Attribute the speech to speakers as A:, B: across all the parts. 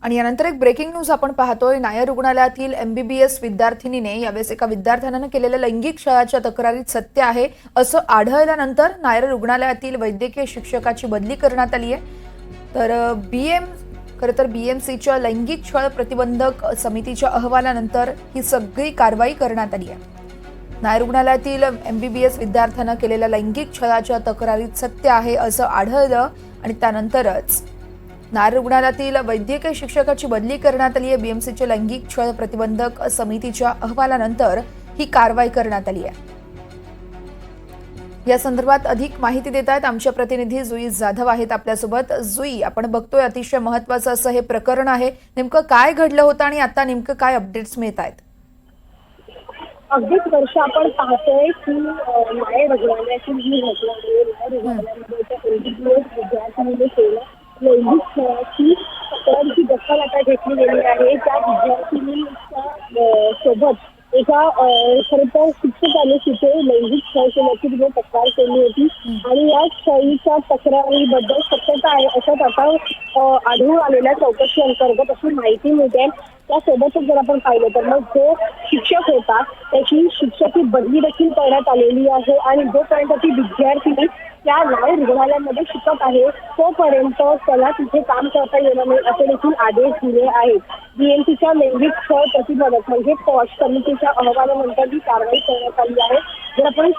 A: आणि यानंतर एक ब्रेकिंग न्यूज आपण पाहतोय। नायर रुग्णालयातील एमबीबीएस विद्यार्थिनीने यावेळेस एका विद्यार्थ्याने केलेल्या लैंगिक छळाच्या तक्रारीत सत्य आहे असं आढळल्यानंतर नायर रुग्णालयातील वैद्यकीय शिक्षकाची बदली करण्यात आली आहे। तर बीएमसीच्या लैंगिक छळ प्रतिबंधक समितीच्या अहवालानंतर ही सगळी कारवाई करण्यात आली आहे। नायर रुग्णालयातील एमबीबीएस विद्यार्थ्याने केलेल्या लैंगिक छळाच्या तक्रारीत सत्य आहे असं आढळलं आणि त्यानंतरच नायर रुग्णालयातील वैद्यकीय शिक्षकाची बदली करण्यात आली आहे। बीएमसीच्या लैंगिक छळ प्रतिबंधक समितीच्या अहवालानंतर ही कारवाई करण्यात आली आहे। या संदर्भात अधिक माहिती देत आहेत आमच्या प्रतिनिधी जुई जाधव आहेत आपल्यासोबत। जुई, आपण बघतोय अतिशय महत्त्वाचं असं हे प्रकरण आहे, नेमकं काय घडलं होतं आणि आता नेमकं काय अपडेट्स मिळत आहेत?
B: अगदीच वर्ष आपण पाहतोय की नायर रुग्णालयातील ही घटना आहे। नायर रुग्णालयामध्ये एमबीबीएस विद्यार्थ्यांनी केलं लैंगिक छळाची तक्रारची दखल आता घेतली गेली आहे। त्या विद्यार्थिनीच्या सोबत एका खरं तर शिक्षकाने तिथे लैंगिक छळ केल्याची तिने तक्रार केली होती आणि या छळीच्या तक्रारीबद्दल सत्यता आहे असं आता आढळून आलेल्या चौकशी अंतर्गत अशी माहिती मिळते। त्यासोबतच जर आपण पाहिलं तर मग जो शिक्षक होता त्याची शिक्षकी बदली देखील करण्यात आलेली आहे आणि जोपर्यंत ती विद्यार्थिनी त्या नायर रुग्णालयामध्ये शिकत आहे तोपर्यंत त्याला तिथे काम करता येणार नाही असे देखील आदेश दिले आहेत। बीएमसीच्या लैंगिक छळ प्रतिबंधक म्हणजे पॉश समितीच्या अहवालानंतर ही कारवाई करण्यात आली आहे। जर आपण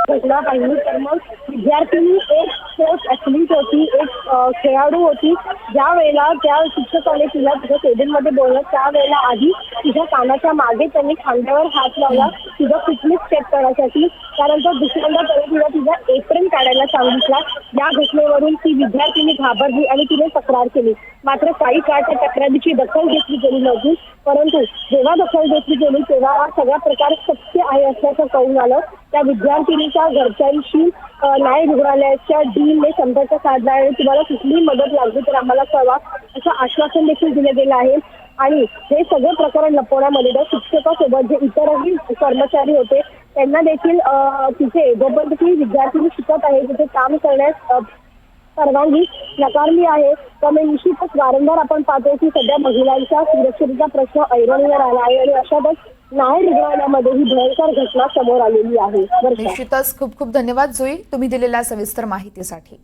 B: घटना पाहिली तर मग विद्यार्थिनी एक स्पोर्ट्स ॲथलीट होती, एक खेळाडू होती। ज्या वेळेला त्या शिक्षकाने तिला तिच्या केबिनमध्ये बोललं त्यावेळेला आधी तिच्या कानाच्या मागे त्यांनी खांद्यावर हात लावला तिचा फिटनेस चेक करण्यासाठी। त्यानंतर दुसऱ्यांदा त्यांनी तिला तिचा एप्रिल काढायला सांगितला। या घटनेवरून ती विद्यार्थिनी घाबरली आणि तिने तक्रार केली। मात्र काही काळ त्या तक्रारीची दखल घेतली गेली नव्हती, परंतु जेव्हा दखल घेतली गेली तेव्हा हा सगळा प्रकार सत्य आहे असल्याचं कळून आलं। त्या विद्यार्थिनीच्या घरच्यांशी नायर रुग्णालयाच्या डीनने संपर्क साधला आहे। तुम्हाला कुठलीही मदत लागली तर आम्हाला कळवा असं आश्वासन देखील दिलं गेलं आहे। आणि हे सगळे प्रकरण लपवण्यामध्ये त्या शिक्षकासोबत जे इतरही कर्मचारी होते त्यांना देखील तिथे जोपर्यंत ती विद्यार्थिनी शिकत आहे तिथे काम करण्यास परवानगी नाकारली आहे। त्यामुळे निश्चितच वारंवार आपण पाहतो की सध्या महिलांच्या सुरक्षेचा प्रश्न ऐरणीवर आला आहे आणि अशातच नायर रुग्णालयामध्ये ही भयंकर घटना समोर आलेली आहे।
A: निश्चितच खूप खूप धन्यवाद जुई, तुम्ही दिलेल्या सविस्तर माहितीसाठी।